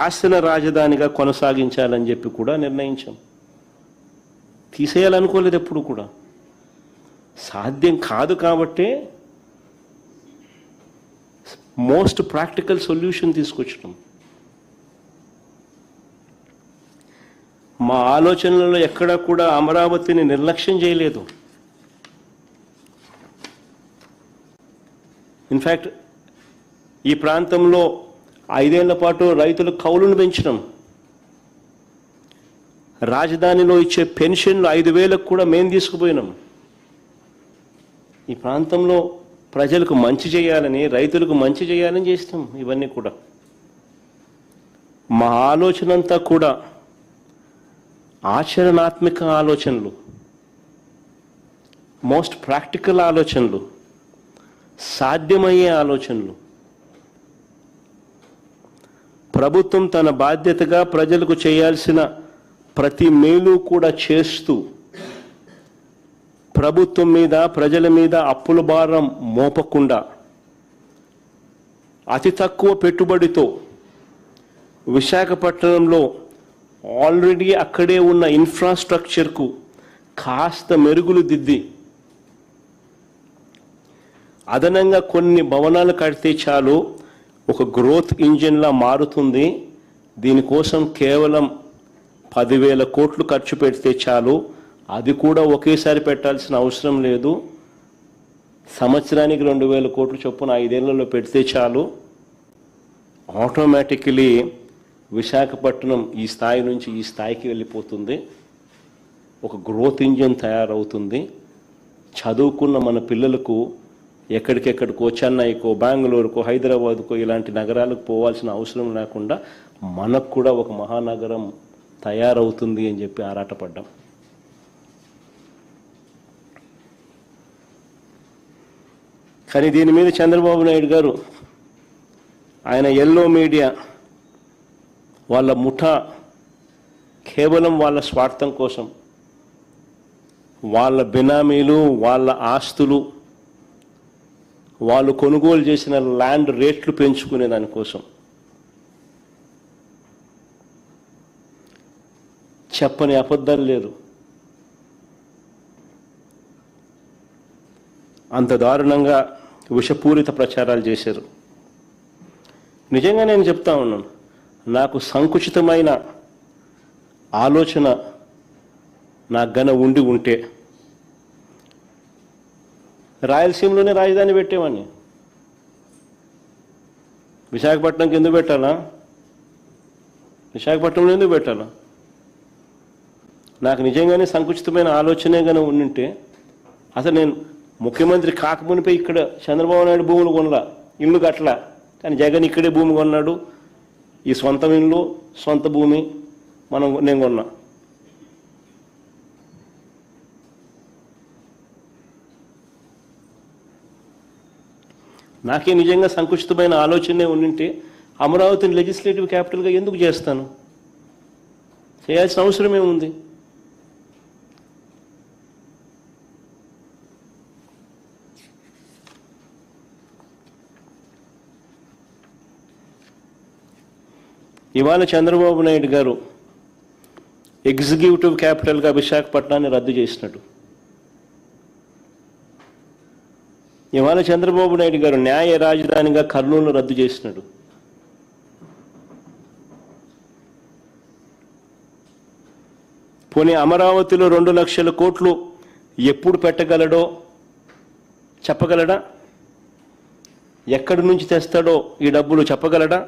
శాసన రాజధానిగా కొనసాగించాలని చెప్పి కూడా నిర్ణయించాం. తీసేయాలనుకోలేదు ఎప్పుడు కూడా. సాధ్యం కాదు కాబట్టే మోస్ట్ ప్రాక్టికల్ సొల్యూషన్ తీసుకొచ్చినాం. మా ఆలోచనలలో ఎక్కడా కూడా అమరావతిని నిర్లక్ష్యం చేయలేదు. ఇన్ఫ్యాక్ట్ ఈ ప్రాంతంలో 5 ఏళ్ల పాటు రైతులు కౌలును పెంచడం, రాజధానిలో ఇచ్చే పెన్షన్లు 5,000కు కూడా మేము తీసుకుపోయినాం. ఈ ప్రాంతంలో ప్రజలకు మంచి చేయాలని, రైతులకు మంచి చేయాలని చేస్తాం. ఇవన్నీ కూడా మా ఆలోచన అంతా కూడా ఆచరణాత్మక ఆలోచనలు, మోస్ట్ ప్రాక్టికల్ ఆలోచనలు, సాధ్యమయ్యే ఆలోచనలు. ప్రభుత్వం తన బాధ్యతగా ప్రజలకు చేయాల్సిన ప్రతి మేలు కూడా చేస్తూ ప్రభుత్వం మీద, ప్రజల మీద అప్పుల భారం మోపకుండా అతి తక్కువ పెట్టుబడితో విశాఖపట్నంలో ఆల్రెడీ అక్కడే ఉన్న ఇన్ఫ్రాస్ట్రక్చర్కు కాస్త మెరుగులు దిద్ది అదనంగా కొన్ని భవనాలు కడితే చాలు ఒక గ్రోత్ ఇంజిన్లా మారుతుంది. దీనికోసం కేవలం 10,000 కోట్లు ఖర్చు పెడితే చాలు. అది కూడా ఒకేసారి పెట్టాల్సిన అవసరం లేదు. సంవత్సరానికి 2,000 కోట్లు చొప్పున 5 ఏళ్లలో పెడితే చాలు. ఆటోమేటికలీ విశాఖపట్నం ఈ స్థాయి నుంచి ఈ స్థాయికి వెళ్ళిపోతుంది. ఒక గ్రోత్ ఇంజిన్ తయారవుతుంది. చదువుకున్న మన పిల్లలకు ఎక్కడికెక్కడికో, చెన్నైకో, బెంగళూరుకో, హైదరాబాద్కో ఇలాంటి నగరాలకు పోవాల్సిన అవసరం లేకుండా మనకు కూడా ఒక మహానగరం తయారవుతుంది అని చెప్పి ఆరాటపడ్డాం. కానీ దీని మీద చంద్రబాబు నాయుడు గారు, ఆయన ఎల్లో మీడియా వాళ్ళ ముఠా కేవలం వాళ్ళ స్వార్థం కోసం, వాళ్ళ బినామీలు, వాళ్ళ ఆస్తులు, వాళ్ళు కొనుగోలు చేసిన ల్యాండ్ రేట్లు పెంచుకునే దానికోసం చెప్పని అబద్ధాలు లేదు. అంత దారుణంగా విషపూరిత ప్రచారాలు చేశారు. నిజంగా నేను చెప్తా ఉన్నాను, నాకు సంకుచితమైన ఆలోచన నాకు గన ఉంటే రాయలసీమలోనే రాజధాని పెట్టేవాడిని. విశాఖపట్నంకి ఎందుకు పెట్టాలా? విశాఖపట్నంలో ఎందుకు పెట్టాలా? నాకు నిజంగానే సంకుచితమైన ఆలోచనే కనుక ఉండింటే అసలు నేను ముఖ్యమంత్రి కాకమునిపై ఇక్కడ చంద్రబాబు నాయుడు భూములు కొనలా, ఇల్లు కట్టలా. కానీ జగన్ ఇక్కడే భూమి కొన్నాడు. ఈ సొంత ఇల్లు, సొంత భూమి నేను కొన్నా. నాకే నిజంగా సంకుచితమైన ఆలోచనే ఉండింటే అమరావతిని లెజిస్లేటివ్ క్యాపిటల్గా ఎందుకు చేస్తాను? చేయాల్సిన అవసరం ఏముంది? ఇవాళ చంద్రబాబు నాయుడు గారు ఎగ్జిక్యూటివ్ క్యాపిటల్గా విశాఖపట్నాన్ని రద్దు చేసినట్టు, ఇవాళ చంద్రబాబు నాయుడు గారు న్యాయ రాజధానిగా కర్నూలు రద్దు చేసినాడు. పోనీ అమరావతిలో 2 లక్షల కోట్లు ఎప్పుడు పెట్టగలడో చెప్పగలడా? ఎక్కడి నుంచి తెస్తాడో ఈ డబ్బులు చెప్పగలడా?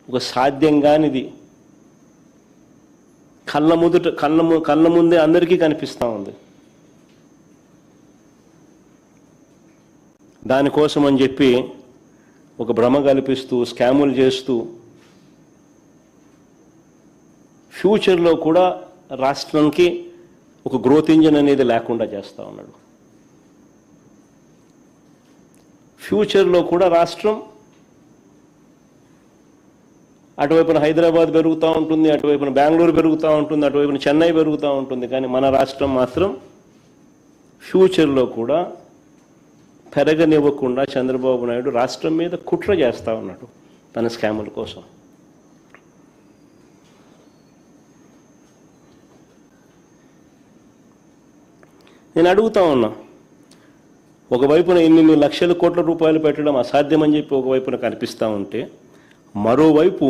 ఒక సాధ్యం కానిది కళ్ళ ముందే అందరికీ కనిపిస్తూ ఉంది. దానికోసం అని చెప్పి ఒక భ్రమ కల్పిస్తూ, స్కాములు చేస్తూ ఫ్యూచర్లో కూడా రాష్ట్రానికి ఒక గ్రోత్ ఇంజిన్ అనేది లేకుండా చేస్తూ ఉన్నాడు. ఫ్యూచర్లో కూడా రాష్ట్రం అటువైపున హైదరాబాద్ పెరుగుతూ ఉంటుంది, అటువైపున బెంగళూరు పెరుగుతూ ఉంటుంది, అటువైపున చెన్నై పెరుగుతూ ఉంటుంది. కానీ మన రాష్ట్రం మాత్రం ఫ్యూచర్లో కూడా పెరగనివ్వకుండా చంద్రబాబు నాయుడు రాష్ట్రం మీద కుట్ర చేస్తూ ఉన్నాడు. తన స్కాముల కోసం. నేను అడుగుతా ఉన్నా, ఒకవైపున ఇన్ని లక్షల కోట్ల రూపాయలు పెట్టడం అసాధ్యమని చెప్పి ఒకవైపున కనిపిస్తూ ఉంటే, మరోవైపు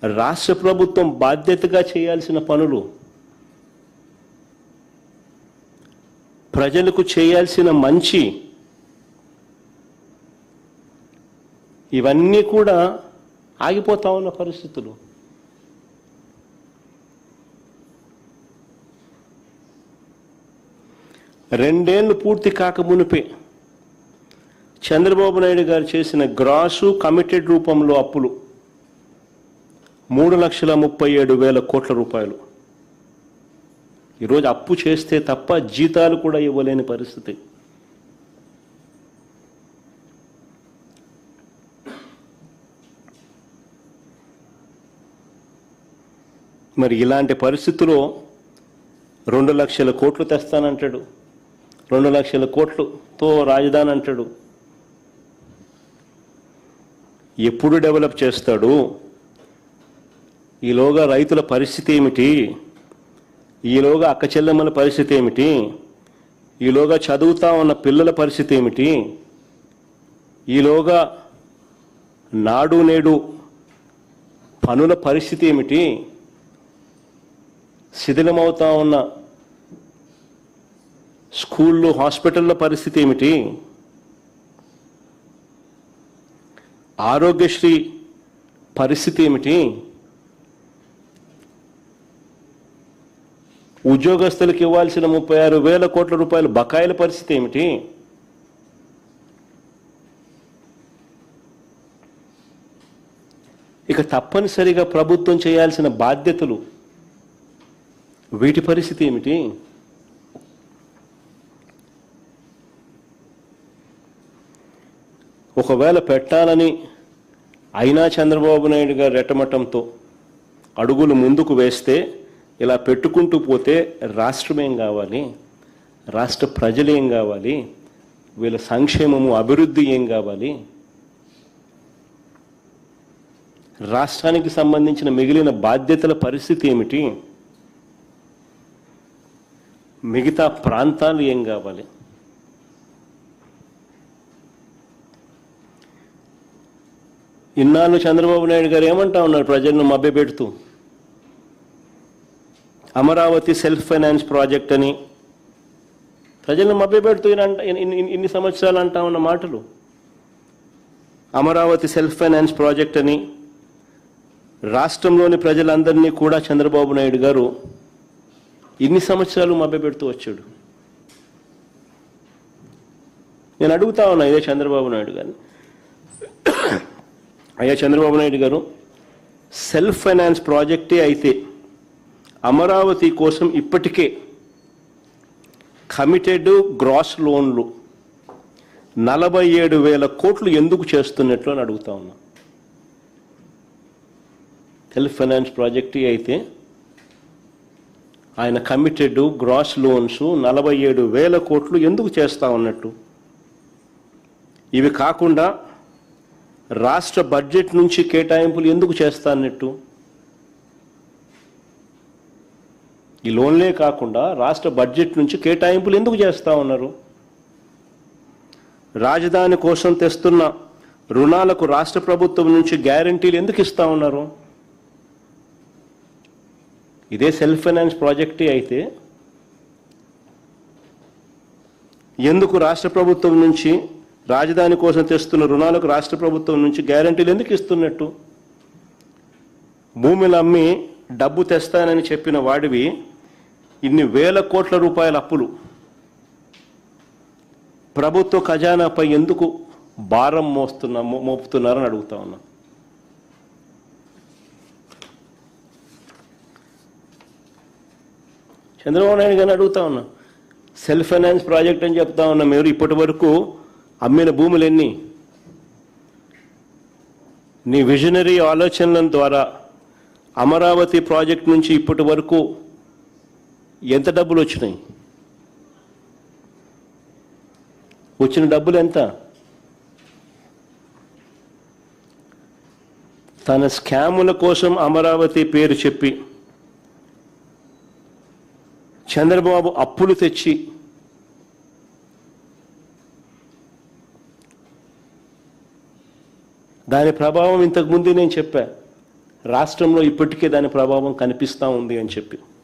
రాష్ట్ర ప్రభుత్వం బాధ్యతగా చేయాల్సిన పనులు, ప్రజలకు చేయాల్సిన మంచి, ఇవన్నీ కూడా ఆగిపోతా ఉన్న పరిస్థితులు. రెండేళ్లు పూర్తి కాకమునిపే చంద్రబాబు నాయుడు గారు చేసిన గ్రాసు కమిటెడ్ రూపంలో అప్పులు 3,37,000 కోట్ల రూపాయలు. ఈరోజు అప్పు చేస్తే తప్ప జీతాలు కూడా ఇవ్వలేని పరిస్థితి. మరి ఇలాంటి పరిస్థితుల్లో 2 లక్షల కోట్లు తెస్తానంటాడు, 2 లక్షల కోట్లతో రాజధాని అంటాడు. ఎప్పుడు డెవలప్ చేస్తాడు? ఈలోగా రైతుల పరిస్థితి ఏమిటి? ఈలోగా అక్క చెల్లెమ్మల పరిస్థితి ఏమిటి? ఈలోగా చదువుతా ఉన్న పిల్లల పరిస్థితి ఏమిటి? ఈలోగా నాడు నేడు పనుల పరిస్థితి ఏమిటి? శిథిలమవుతా ఉన్న స్కూళ్ళు, హాస్పిటళ్ళ పరిస్థితి ఏమిటి? ఆరోగ్యశ్రీ పరిస్థితి ఏమిటి? ఉద్యోగస్తులకు ఇవ్వాల్సిన 36,000 కోట్ల రూపాయలు బకాయిల పరిస్థితి ఏమిటి? ఇక తప్పనిసరిగా ప్రభుత్వం చేయాల్సిన బాధ్యతలు, వీటి పరిస్థితి ఏమిటి? ఒకవేళ పెట్టాలని అయినా చంద్రబాబు నాయుడు గారు రెట్టమట్టంతో అడుగులు ముందుకు వేస్తే, ఇలా పెట్టుకుంటూ పోతే రాష్ట్రం ఏం కావాలి? రాష్ట్ర ప్రజలు ఏం కావాలి? వీళ్ళ సంక్షేమము, అభివృద్ధి ఏం కావాలి? రాష్ట్రానికి సంబంధించిన మిగిలిన బాధ్యతల పరిస్థితి ఏమిటి? మిగతా ప్రాంతాలు ఏం కావాలి? ఇన్నాళ్ళు చంద్రబాబు నాయుడు గారు ఏమంటా ఉన్నారు ప్రజలను మభ్యపెడుతూ? అమరావతి సెల్ఫ్ ఫైనాన్స్ ప్రాజెక్ట్ అని ప్రజలను మభ్యపెడుతూ ఇన్ని సంవత్సరాలు అంటా ఉన్న మాటలు. అమరావతి సెల్ఫ్ ఫైనాన్స్ ప్రాజెక్ట్ అని రాష్ట్రంలోని ప్రజలందరినీ కూడా చంద్రబాబు నాయుడు గారు ఇన్ని సంవత్సరాలు మభ్యపెడుతూ వచ్చాడు. నేను అడుగుతా ఉన్నా ఇదే చంద్రబాబు నాయుడు గారిని, అయ్యా చంద్రబాబు నాయుడు గారు, సెల్ఫ్ ఫైనాన్స్ ప్రాజెక్టే అయితే అమరావతి కోసం ఇప్పటికే కమిటెడ్ గ్రాస్ లోన్లు 47,000 కోట్లు ఎందుకు చేస్తున్నట్లు అని అడుగుతా ఉన్నా. సెల్ఫ్ ఫైనాన్స్ ప్రాజెక్టే అయితే ఆయన కమిటెడ్ గ్రాస్ లోన్స్ 47,000 కోట్లు ఎందుకు చేస్తా ఉన్నట్టు? ఇవి కాకుండా రాష్ట్ర బడ్జెట్ నుంచి కేటాయింపులు ఎందుకు చేస్తా అన్నట్టు? ఈ లోన్లే కాకుండా రాష్ట్ర బడ్జెట్ నుంచి కేటాయింపులు ఎందుకు చేస్తా ఉన్నారు? రాజధాని కోసం తెస్తున్న రుణాలకు రాష్ట్ర ప్రభుత్వం నుంచి గ్యారంటీలు ఎందుకు ఇస్తా ఉన్నారు? ఇదే సెల్ఫ్ ఫైనాన్స్ ప్రాజెక్టే అయితే ఎందుకు రాష్ట్ర ప్రభుత్వం నుంచి రాజధాని కోసం తెస్తున్న రుణాలకు రాష్ట్ర ప్రభుత్వం నుంచి గ్యారంటీలు ఎందుకు ఇస్తున్నట్టు? భూములు అమ్మి డబ్బు తెస్తానని చెప్పిన వాడివి ఇన్ని వేల కోట్ల రూపాయల అప్పులు ప్రభుత్వ ఖజానాపై ఎందుకు భారం మోపుతున్నారని అడుగుతా ఉన్నా. చంద్రబాబు నాయుడు గారిని అడుగుతా ఉన్నా, సెల్ఫ్ ఫైనాన్స్ ప్రాజెక్ట్ అని చెప్తా ఉన్నా, మీరు ఇప్పటి వరకు అమ్మిన భూములు ఎన్ని? నీ విజనరీ ఆలోచనల ద్వారా అమరావతి ప్రాజెక్ట్ నుంచి ఇప్పటి వరకు ఎంత డబ్బులు వచ్చినాయి? వచ్చిన డబ్బులు ఎంత? తన స్కాముల కోసం అమరావతి పేరు చెప్పి చంద్రబాబు అప్పులు తెచ్చి దాని ప్రభావం ఇంతకుముందే నేను చెప్పా, రాష్ట్రంలో ఇప్పటికే దాని ప్రభావం కనిపిస్తూ ఉంది అని చెప్పి.